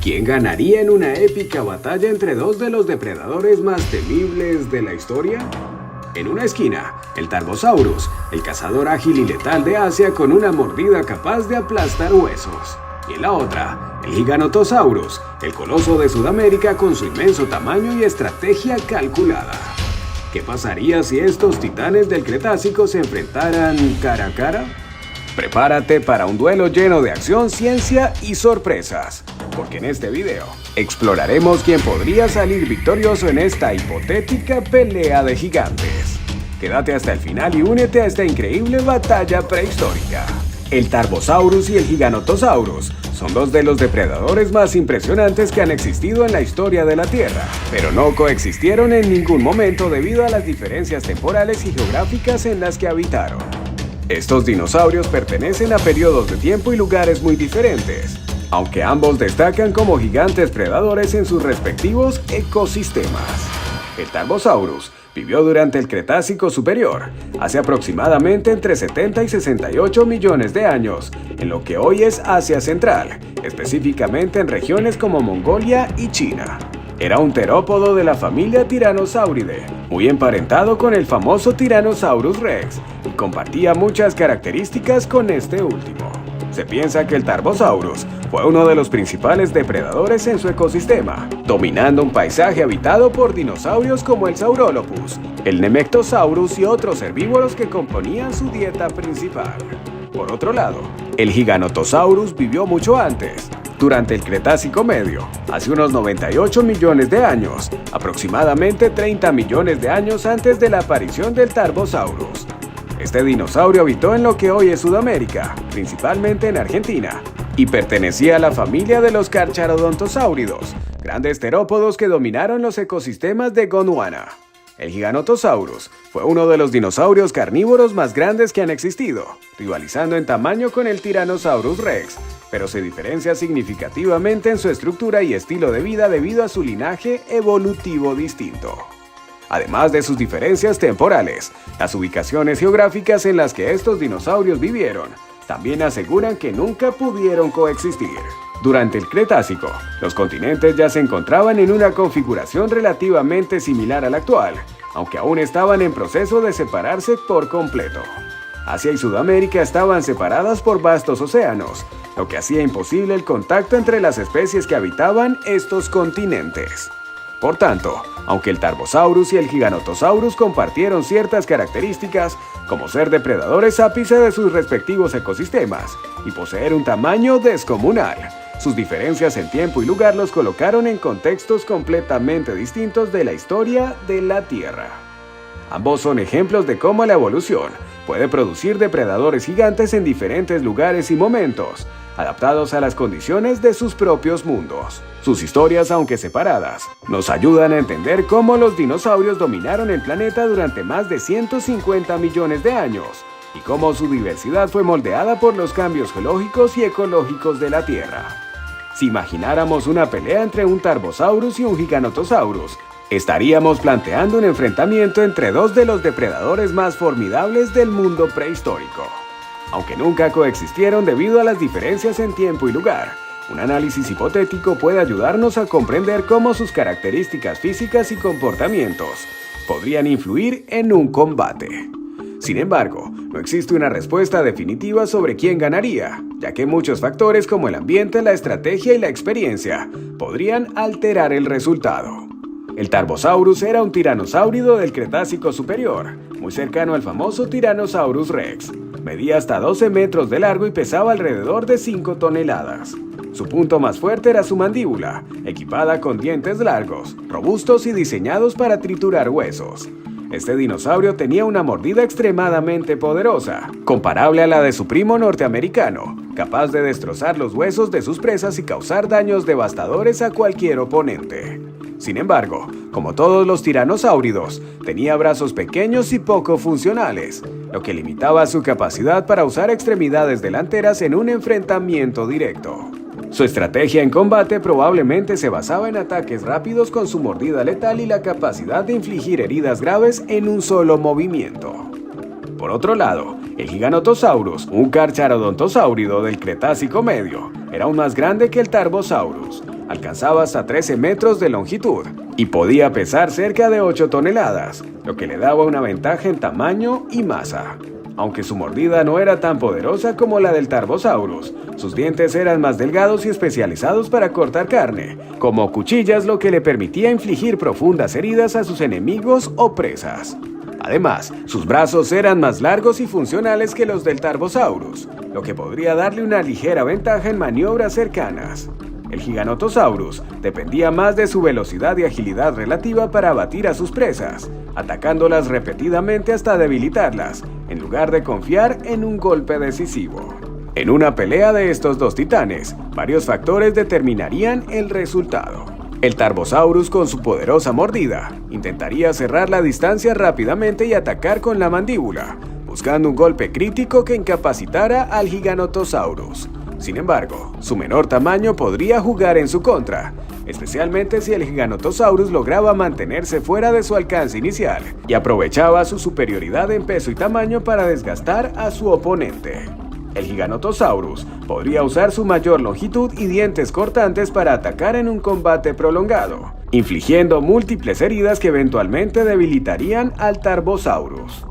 ¿Quién ganaría en una épica batalla entre dos de los depredadores más temibles de la historia? En una esquina, el Tarbosaurus, el cazador ágil y letal de Asia con una mordida capaz de aplastar huesos. Y en la otra, el Giganotosaurus, el coloso de Sudamérica con su inmenso tamaño y estrategia calculada. ¿Qué pasaría si estos titanes del Cretácico se enfrentaran cara a cara? Prepárate para un duelo lleno de acción, ciencia y sorpresas, porque en este video exploraremos quién podría salir victorioso en esta hipotética pelea de gigantes. Quédate hasta el final y únete a esta increíble batalla prehistórica. El Tarbosaurus y el Giganotosaurus son dos de los depredadores más impresionantes que han existido en la historia de la Tierra, pero no coexistieron en ningún momento debido a las diferencias temporales y geográficas en las que habitaron. Estos dinosaurios pertenecen a periodos de tiempo y lugares muy diferentes, aunque ambos destacan como gigantes predadores en sus respectivos ecosistemas. El Tarbosaurus vivió durante el Cretácico Superior, hace aproximadamente entre 70 y 68 millones de años, en lo que hoy es Asia Central, específicamente en regiones como Mongolia y China. Era un terópodo de la familia Tyrannosauridae, muy emparentado con el famoso Tyrannosaurus Rex, y compartía muchas características con este último. Se piensa que el Tarbosaurus fue uno de los principales depredadores en su ecosistema, dominando un paisaje habitado por dinosaurios como el Saurolophus, el Nemectosaurus y otros herbívoros que componían su dieta principal. Por otro lado, el Giganotosaurus vivió mucho antes, durante el Cretácico Medio, hace unos 98 millones de años, aproximadamente 30 millones de años antes de la aparición del Tarbosaurus. Este dinosaurio habitó en lo que hoy es Sudamérica, principalmente en Argentina, y pertenecía a la familia de los Carcharodontosáuridos, grandes terópodos que dominaron los ecosistemas de Gondwana. El Giganotosaurus fue uno de los dinosaurios carnívoros más grandes que han existido, rivalizando en tamaño con el Tyrannosaurus Rex, pero se diferencia significativamente en su estructura y estilo de vida debido a su linaje evolutivo distinto. Además de sus diferencias temporales, las ubicaciones geográficas en las que estos dinosaurios vivieron también aseguran que nunca pudieron coexistir. Durante el Cretácico, los continentes ya se encontraban en una configuración relativamente similar a la actual, aunque aún estaban en proceso de separarse por completo. Asia y Sudamérica estaban separadas por vastos océanos, lo que hacía imposible el contacto entre las especies que habitaban estos continentes. Por tanto, aunque el Tarbosaurus y el Giganotosaurus compartieron ciertas características, como ser depredadores ápice de sus respectivos ecosistemas y poseer un tamaño descomunal, sus diferencias en tiempo y lugar los colocaron en contextos completamente distintos de la historia de la Tierra. Ambos son ejemplos de cómo la evolución puede producir depredadores gigantes en diferentes lugares y momentos, adaptados a las condiciones de sus propios mundos. Sus historias, aunque separadas, nos ayudan a entender cómo los dinosaurios dominaron el planeta durante más de 150 millones de años y cómo su diversidad fue moldeada por los cambios geológicos y ecológicos de la Tierra. Si imagináramos una pelea entre un Tarbosaurus y un Giganotosaurus, estaríamos planteando un enfrentamiento entre dos de los depredadores más formidables del mundo prehistórico. Aunque nunca coexistieron debido a las diferencias en tiempo y lugar, un análisis hipotético puede ayudarnos a comprender cómo sus características físicas y comportamientos podrían influir en un combate. Sin embargo, no existe una respuesta definitiva sobre quién ganaría, ya que muchos factores como el ambiente, la estrategia y la experiencia podrían alterar el resultado. El Tarbosaurus era un tiranosaurio del Cretácico Superior, muy cercano al famoso Tyrannosaurus Rex. Medía hasta 12 metros de largo y pesaba alrededor de 5 toneladas. Su punto más fuerte era su mandíbula, equipada con dientes largos, robustos y diseñados para triturar huesos. Este dinosaurio tenía una mordida extremadamente poderosa, comparable a la de su primo norteamericano, capaz de destrozar los huesos de sus presas y causar daños devastadores a cualquier oponente. Sin embargo, como todos los tiranosáuridos, tenía brazos pequeños y poco funcionales, lo que limitaba su capacidad para usar extremidades delanteras en un enfrentamiento directo. Su estrategia en combate probablemente se basaba en ataques rápidos con su mordida letal y la capacidad de infligir heridas graves en un solo movimiento. Por otro lado, el Giganotosaurus, un carcharodontosáurido del Cretácico Medio, era aún más grande que el Tarbosaurus. alcanzaba hasta 13 metros de longitud y podía pesar cerca de 8 toneladas, lo que le daba una ventaja en tamaño y masa. Aunque su mordida no era tan poderosa como la del Tarbosaurus, sus dientes eran más delgados y especializados para cortar carne, como cuchillas, lo que le permitía infligir profundas heridas a sus enemigos o presas. Además, sus brazos eran más largos y funcionales que los del Tarbosaurus, lo que podría darle una ligera ventaja en maniobras cercanas. El Giganotosaurus dependía más de su velocidad y agilidad relativa para abatir a sus presas, atacándolas repetidamente hasta debilitarlas, en lugar de confiar en un golpe decisivo. En una pelea de estos dos titanes, varios factores determinarían el resultado. El Tarbosaurus, con su poderosa mordida, intentaría cerrar la distancia rápidamente y atacar con la mandíbula, buscando un golpe crítico que incapacitara al Giganotosaurus. Sin embargo, su menor tamaño podría jugar en su contra, especialmente si el Giganotosaurus lograba mantenerse fuera de su alcance inicial y aprovechaba su superioridad en peso y tamaño para desgastar a su oponente. El Giganotosaurus podría usar su mayor longitud y dientes cortantes para atacar en un combate prolongado, infligiendo múltiples heridas que eventualmente debilitarían al Tarbosaurus.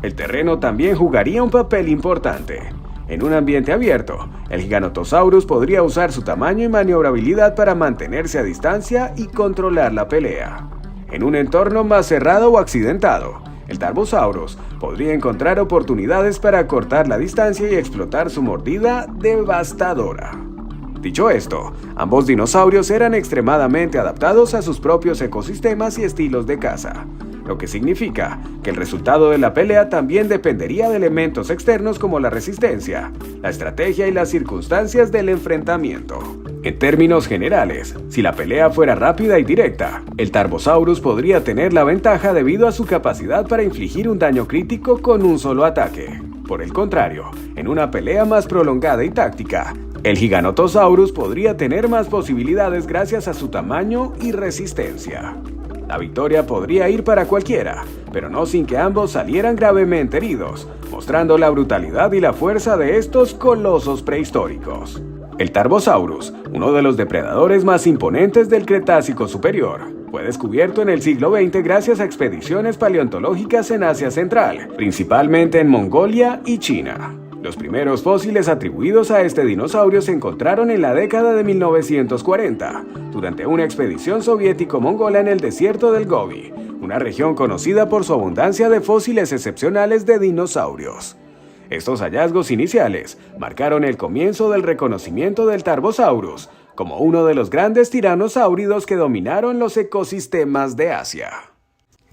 El terreno también jugaría un papel importante. En un ambiente abierto, el Giganotosaurus podría usar su tamaño y maniobrabilidad para mantenerse a distancia y controlar la pelea. En un entorno más cerrado o accidentado, el Tarbosaurus podría encontrar oportunidades para cortar la distancia y explotar su mordida devastadora. Dicho esto, ambos dinosaurios eran extremadamente adaptados a sus propios ecosistemas y estilos de caza, lo que significa que el resultado de la pelea también dependería de elementos externos como la resistencia, la estrategia y las circunstancias del enfrentamiento. En términos generales, si la pelea fuera rápida y directa, el Tarbosaurus podría tener la ventaja debido a su capacidad para infligir un daño crítico con un solo ataque. Por el contrario, en una pelea más prolongada y táctica, el Giganotosaurus podría tener más posibilidades gracias a su tamaño y resistencia. La victoria podría ir para cualquiera, pero no sin que ambos salieran gravemente heridos, mostrando la brutalidad y la fuerza de estos colosos prehistóricos. El Tarbosaurus, uno de los depredadores más imponentes del Cretácico superior, fue descubierto en el siglo XX gracias a expediciones paleontológicas en Asia Central, principalmente en Mongolia y China. Los primeros fósiles atribuidos a este dinosaurio se encontraron en la década de 1940, durante una expedición soviético-mongola en el desierto del Gobi, una región conocida por su abundancia de fósiles excepcionales de dinosaurios. Estos hallazgos iniciales marcaron el comienzo del reconocimiento del Tarbosaurus como uno de los grandes tiranosáuridos que dominaron los ecosistemas de Asia.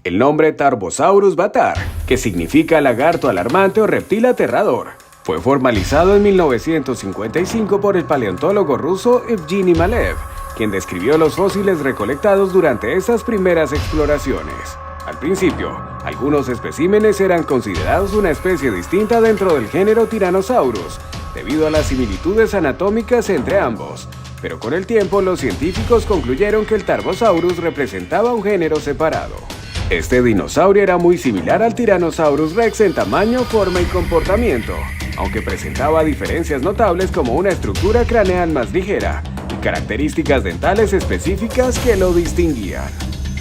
El nombre Tarbosaurus Batar, que significa lagarto alarmante o reptil aterrador, fue formalizado en 1955 por el paleontólogo ruso Evgeny Malev, quien describió los fósiles recolectados durante esas primeras exploraciones. Al principio, algunos especímenes eran considerados una especie distinta dentro del género Tyrannosaurus, debido a las similitudes anatómicas entre ambos, pero con el tiempo los científicos concluyeron que el Tarbosaurus representaba un género separado. Este dinosaurio era muy similar al Tyrannosaurus Rex en tamaño, forma y comportamiento, aunque presentaba diferencias notables como una estructura craneal más ligera y características dentales específicas que lo distinguían.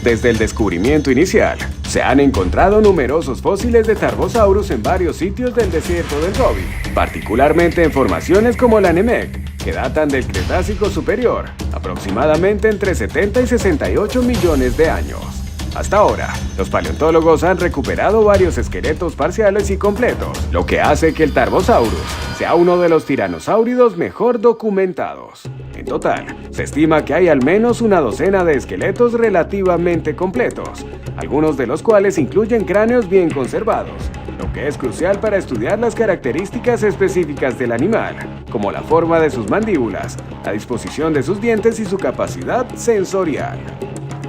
Desde el descubrimiento inicial, se han encontrado numerosos fósiles de Tarbosaurus en varios sitios del desierto del Gobi, particularmente en formaciones como la Nemec, que datan del Cretácico superior, aproximadamente entre 70 y 68 millones de años. Hasta ahora, los paleontólogos han recuperado varios esqueletos parciales y completos, lo que hace que el Tarbosaurus sea uno de los tiranosáuridos mejor documentados. En total, se estima que hay al menos una docena de esqueletos relativamente completos, algunos de los cuales incluyen cráneos bien conservados, lo que es crucial para estudiar las características específicas del animal, como la forma de sus mandíbulas, la disposición de sus dientes y su capacidad sensorial.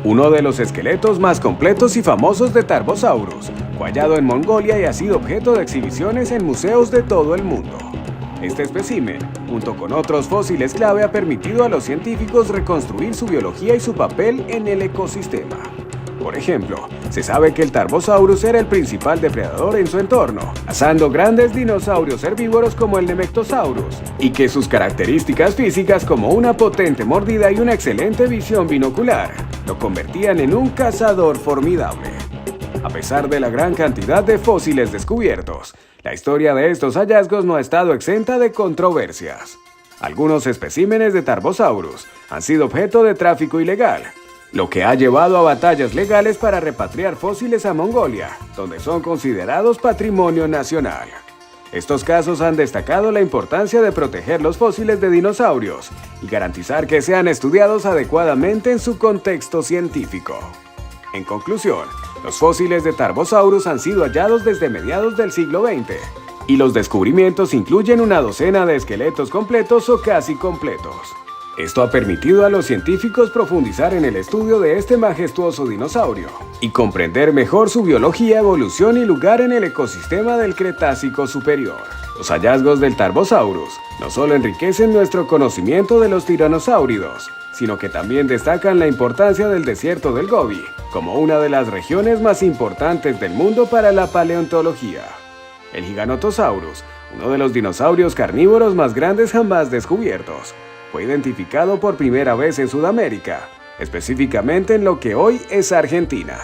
Uno de los esqueletos más completos y famosos de Tarbosaurus fue hallado en Mongolia y ha sido objeto de exhibiciones en museos de todo el mundo. Este espécimen, junto con otros fósiles clave, ha permitido a los científicos reconstruir su biología y su papel en el ecosistema. Por ejemplo, se sabe que el Tarbosaurus era el principal depredador en su entorno, cazando grandes dinosaurios herbívoros como el Nemegtosaurus, y que sus características físicas como una potente mordida y una excelente visión binocular lo convertían en un cazador formidable. A pesar de la gran cantidad de fósiles descubiertos, la historia de estos hallazgos no ha estado exenta de controversias. Algunos especímenes de Tarbosaurus han sido objeto de tráfico ilegal, lo que ha llevado a batallas legales para repatriar fósiles a Mongolia, donde son considerados patrimonio nacional. Estos casos han destacado la importancia de proteger los fósiles de dinosaurios y garantizar que sean estudiados adecuadamente en su contexto científico. En conclusión, los fósiles de Tarbosaurus han sido hallados desde mediados del siglo XX, y los descubrimientos incluyen una docena de esqueletos completos o casi completos. Esto ha permitido a los científicos profundizar en el estudio de este majestuoso dinosaurio y comprender mejor su biología, evolución y lugar en el ecosistema del Cretácico superior. Los hallazgos del Tarbosaurus no solo enriquecen nuestro conocimiento de los tiranosáuridos, sino que también destacan la importancia del desierto del Gobi como una de las regiones más importantes del mundo para la paleontología. El Giganotosaurus, uno de los dinosaurios carnívoros más grandes jamás descubiertos, fue identificado por primera vez en Sudamérica, específicamente en lo que hoy es Argentina.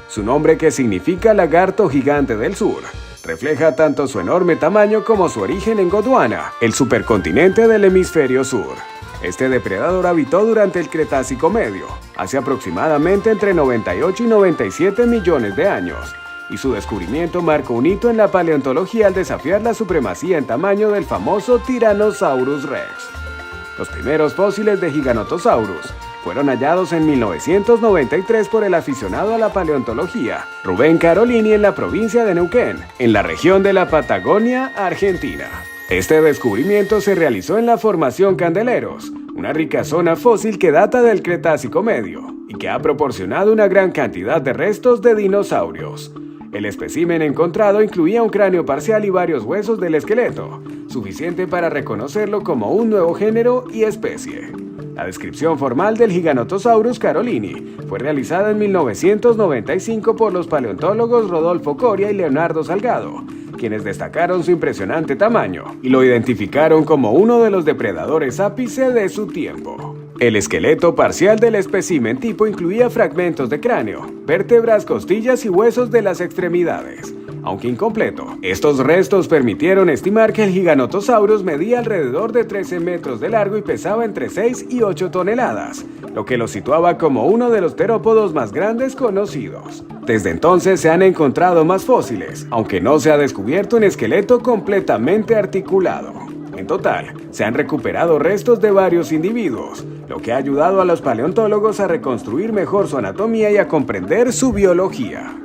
Su nombre, que significa lagarto gigante del sur, refleja tanto su enorme tamaño como su origen en Gondwana, el supercontinente del hemisferio sur. Este depredador habitó durante el Cretácico medio, hace aproximadamente entre 98 y 97 millones de años, y su descubrimiento marcó un hito en la paleontología al desafiar la supremacía en tamaño del famoso Tyrannosaurus Rex. Los primeros fósiles de Giganotosaurus fueron hallados en 1993 por el aficionado a la paleontología Rubén Carolini en la provincia de Neuquén, en la región de la Patagonia, Argentina. Este descubrimiento se realizó en la Formación Candeleros, una rica zona fósil que data del Cretácico medio y que ha proporcionado una gran cantidad de restos de dinosaurios. El espécimen encontrado incluía un cráneo parcial y varios huesos del esqueleto, suficiente para reconocerlo como un nuevo género y especie. La descripción formal del Giganotosaurus carolini fue realizada en 1995 por los paleontólogos Rodolfo Coria y Leonardo Salgado, quienes destacaron su impresionante tamaño y lo identificaron como uno de los depredadores ápice de su tiempo. El esqueleto parcial del espécimen tipo incluía fragmentos de cráneo, vértebras, costillas y huesos de las extremidades. Aunque incompleto, estos restos permitieron estimar que el Giganotosaurus medía alrededor de 13 metros de largo y pesaba entre 6 y 8 toneladas, lo que lo situaba como uno de los terópodos más grandes conocidos. Desde entonces se han encontrado más fósiles, aunque no se ha descubierto un esqueleto completamente articulado. En total, se han recuperado restos de varios individuos, lo que ha ayudado a los paleontólogos a reconstruir mejor su anatomía y a comprender su biología.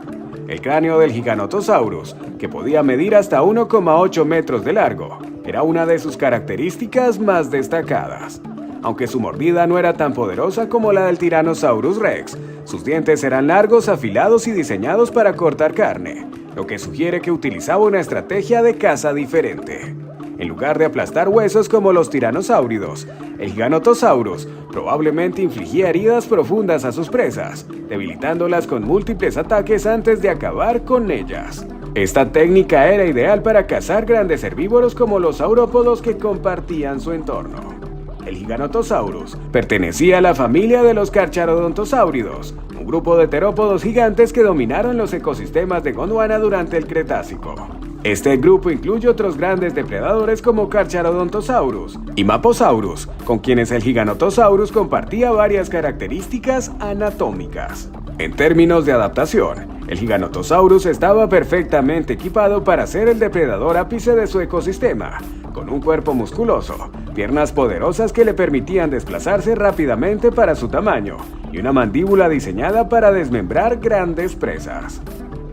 El cráneo del Giganotosaurus, que podía medir hasta 1,8 metros de largo, era una de sus características más destacadas. Aunque su mordida no era tan poderosa como la del Tyrannosaurus Rex, sus dientes eran largos, afilados y diseñados para cortar carne, lo que sugiere que utilizaba una estrategia de caza diferente. En lugar de aplastar huesos como los tiranosáuridos, el Giganotosaurus probablemente infligía heridas profundas a sus presas, debilitándolas con múltiples ataques antes de acabar con ellas. Esta técnica era ideal para cazar grandes herbívoros como los saurópodos que compartían su entorno. El Giganotosaurus pertenecía a la familia de los Carcharodontosáuridos, un grupo de terópodos gigantes que dominaron los ecosistemas de Gondwana durante el Cretácico. Este grupo incluye otros grandes depredadores como Carcharodontosaurus y Maposaurus, con quienes el Giganotosaurus compartía varias características anatómicas. En términos de adaptación, el Giganotosaurus estaba perfectamente equipado para ser el depredador ápice de su ecosistema, con un cuerpo musculoso, piernas poderosas que le permitían desplazarse rápidamente para su tamaño y una mandíbula diseñada para desmembrar grandes presas.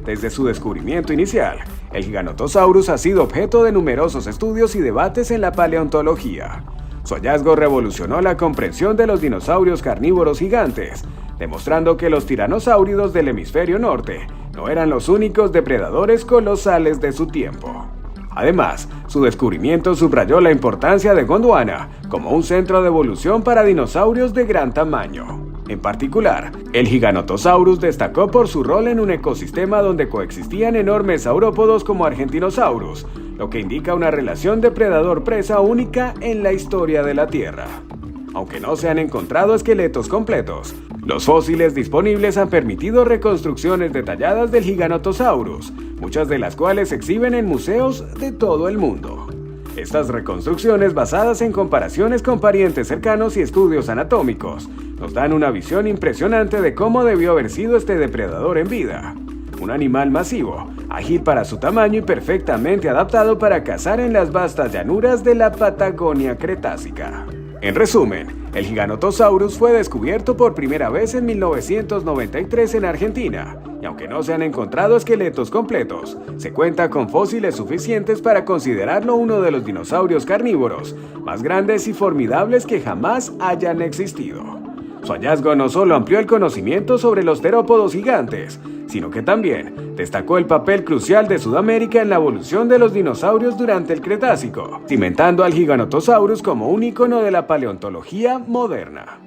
Desde su descubrimiento inicial, el Giganotosaurus ha sido objeto de numerosos estudios y debates en la paleontología. Su hallazgo revolucionó la comprensión de los dinosaurios carnívoros gigantes, demostrando que los tiranosáuridos del hemisferio norte no eran los únicos depredadores colosales de su tiempo. Además, su descubrimiento subrayó la importancia de Gondwana como un centro de evolución para dinosaurios de gran tamaño. En particular, el Giganotosaurus destacó por su rol en un ecosistema donde coexistían enormes saurópodos como Argentinosaurus, lo que indica una relación depredador-presa única en la historia de la Tierra. Aunque no se han encontrado esqueletos completos, los fósiles disponibles han permitido reconstrucciones detalladas del Giganotosaurus, muchas de las cuales se exhiben en museos de todo el mundo. Estas reconstrucciones, basadas en comparaciones con parientes cercanos y estudios anatómicos, nos dan una visión impresionante de cómo debió haber sido este depredador en vida. Un animal masivo, ágil para su tamaño y perfectamente adaptado para cazar en las vastas llanuras de la Patagonia Cretácica. En resumen, el Giganotosaurus fue descubierto por primera vez en 1993 en Argentina, y aunque no se han encontrado esqueletos completos, se cuenta con fósiles suficientes para considerarlo uno de los dinosaurios carnívoros más grandes y formidables que jamás hayan existido. Su hallazgo no solo amplió el conocimiento sobre los terópodos gigantes, sino que también destacó el papel crucial de Sudamérica en la evolución de los dinosaurios durante el Cretácico, cimentando al Giganotosaurus como un ícono de la paleontología moderna.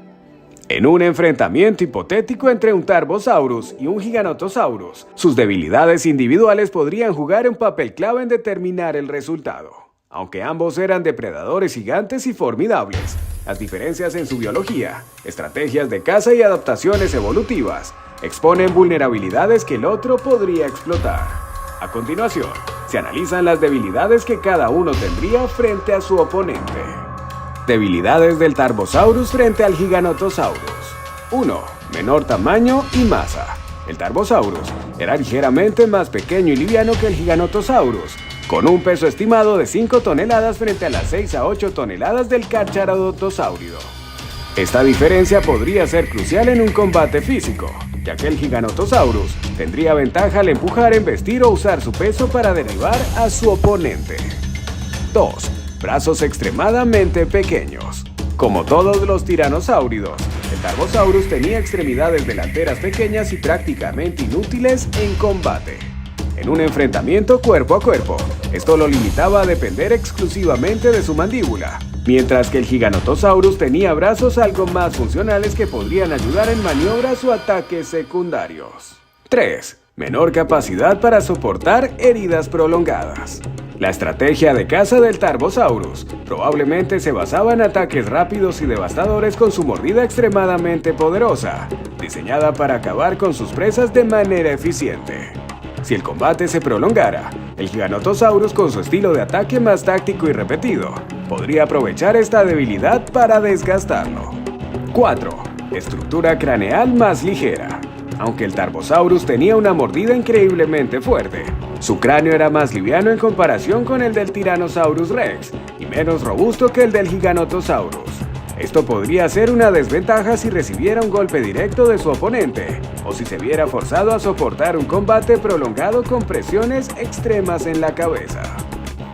En un enfrentamiento hipotético entre un Tarbosaurus y un Giganotosaurus, sus debilidades individuales podrían jugar un papel clave en determinar el resultado. Aunque ambos eran depredadores gigantes y formidables, las diferencias en su biología, estrategias de caza y adaptaciones evolutivas exponen vulnerabilidades que el otro podría explotar. A continuación, se analizan las debilidades que cada uno tendría frente a su oponente. Debilidades del Tarbosaurus frente al Giganotosaurus. 1. Menor tamaño y masa. El Tarbosaurus era ligeramente más pequeño y liviano que el Giganotosaurus, con un peso estimado de 5 toneladas frente a las 6 a 8 toneladas del Carcharodontosáurido. Esta diferencia podría ser crucial en un combate físico, ya que el Giganotosaurus tendría ventaja al empujar, embestir o usar su peso para derribar a su oponente. 2. Brazos extremadamente pequeños. Como todos los tiranosáuridos, el Tarbosaurus tenía extremidades delanteras pequeñas y prácticamente inútiles en combate. En un enfrentamiento cuerpo a cuerpo, esto lo limitaba a depender exclusivamente de su mandíbula, mientras que el Giganotosaurus tenía brazos algo más funcionales que podrían ayudar en maniobras o ataques secundarios. 3. Menor capacidad para soportar heridas prolongadas. La estrategia de caza del Tarbosaurus probablemente se basaba en ataques rápidos y devastadores con su mordida extremadamente poderosa, diseñada para acabar con sus presas de manera eficiente. Si el combate se prolongara, el Giganotosaurus, con su estilo de ataque más táctico y repetido, podría aprovechar esta debilidad para desgastarlo. 4. Estructura craneal más ligera. Aunque el Tarbosaurus tenía una mordida increíblemente fuerte, su cráneo era más liviano en comparación con el del Tyrannosaurus Rex y menos robusto que el del Giganotosaurus. Esto podría ser una desventaja si recibiera un golpe directo de su oponente, o si se viera forzado a soportar un combate prolongado con presiones extremas en la cabeza.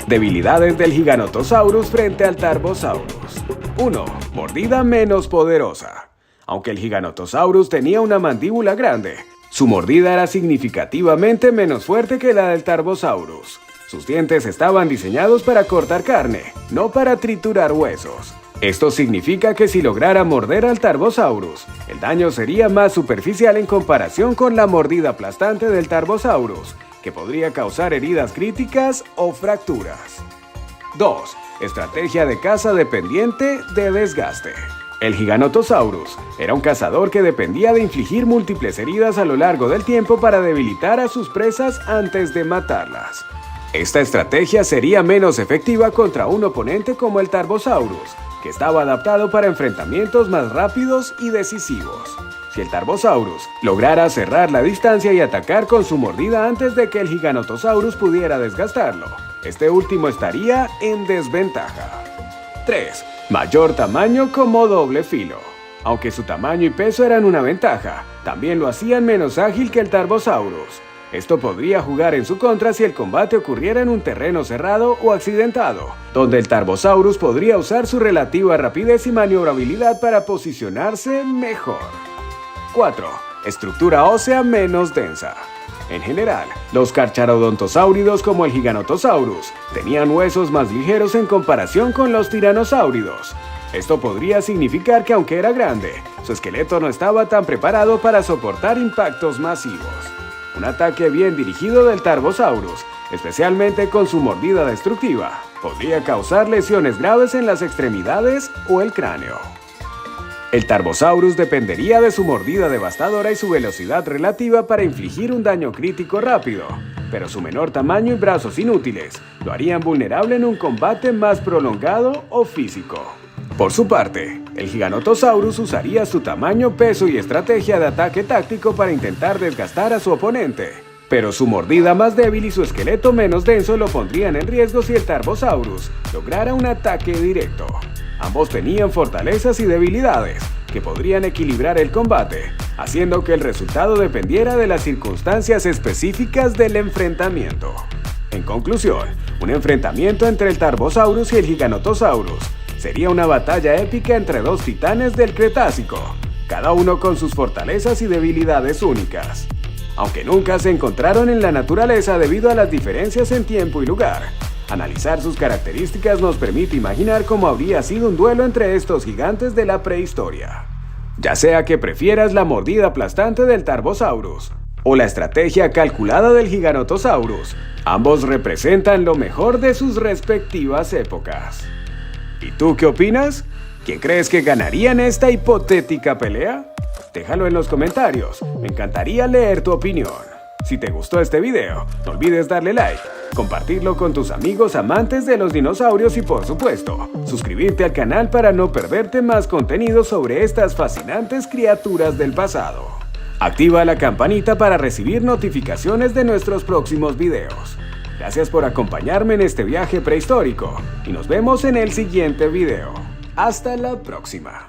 Debilidades del Giganotosaurus frente al Tarbosaurus. 1. Mordida menos poderosa. Aunque el Giganotosaurus tenía una mandíbula grande, su mordida era significativamente menos fuerte que la del Tarbosaurus. Sus dientes estaban diseñados para cortar carne, no para triturar huesos. Esto significa que si lograra morder al Tarbosaurus, el daño sería más superficial en comparación con la mordida aplastante del Tarbosaurus, que podría causar heridas críticas o fracturas. 2. Estrategia de caza dependiente de desgaste. El Giganotosaurus era un cazador que dependía de infligir múltiples heridas a lo largo del tiempo para debilitar a sus presas antes de matarlas. Esta estrategia sería menos efectiva contra un oponente como el Tarbosaurus, que estaba adaptado para enfrentamientos más rápidos y decisivos. Si el Tarbosaurus lograra cerrar la distancia y atacar con su mordida antes de que el Giganotosaurus pudiera desgastarlo, este último estaría en desventaja. 3. Mayor tamaño como doble filo. Aunque su tamaño y peso eran una ventaja, también lo hacían menos ágil que el Tarbosaurus. Esto podría jugar en su contra si el combate ocurriera en un terreno cerrado o accidentado, donde el Tarbosaurus podría usar su relativa rapidez y maniobrabilidad para posicionarse mejor. 4. Estructura ósea menos densa. En general, los carcharodontosáuridos como el Giganotosaurus tenían huesos más ligeros en comparación con los tiranosáuridos, Esto podría significar que aunque era grande, su esqueleto no estaba tan preparado para soportar impactos masivos. Un ataque bien dirigido del Tarbosaurus, especialmente con su mordida destructiva, podría causar lesiones graves en las extremidades o el cráneo. El Tarbosaurus dependería de su mordida devastadora y su velocidad relativa para infligir un daño crítico rápido, pero su menor tamaño y brazos inútiles lo harían vulnerable en un combate más prolongado o físico. Por su parte, el Giganotosaurus usaría su tamaño, peso y estrategia de ataque táctico para intentar desgastar a su oponente, pero su mordida más débil y su esqueleto menos denso lo pondrían en riesgo si el Tarbosaurus lograra un ataque directo. Ambos tenían fortalezas y debilidades que podrían equilibrar el combate, haciendo que el resultado dependiera de las circunstancias específicas del enfrentamiento. En conclusión, un enfrentamiento entre el Tarbosaurus y el Giganotosaurus sería una batalla épica entre dos titanes del Cretácico, cada uno con sus fortalezas y debilidades únicas. Aunque nunca se encontraron en la naturaleza debido a las diferencias en tiempo y lugar, analizar sus características nos permite imaginar cómo habría sido un duelo entre estos gigantes de la prehistoria. Ya sea que prefieras la mordida aplastante del Tarbosaurus o la estrategia calculada del Giganotosaurus, ambos representan lo mejor de sus respectivas épocas. ¿Y tú qué opinas? ¿Quién crees que ganaría en esta hipotética pelea? Déjalo en los comentarios, me encantaría leer tu opinión. Si te gustó este video, no olvides darle like, compartirlo con tus amigos amantes de los dinosaurios y por supuesto, suscribirte al canal para no perderte más contenido sobre estas fascinantes criaturas del pasado. Activa la campanita para recibir notificaciones de nuestros próximos videos. Gracias por acompañarme en este viaje prehistórico y nos vemos en el siguiente video. Hasta la próxima.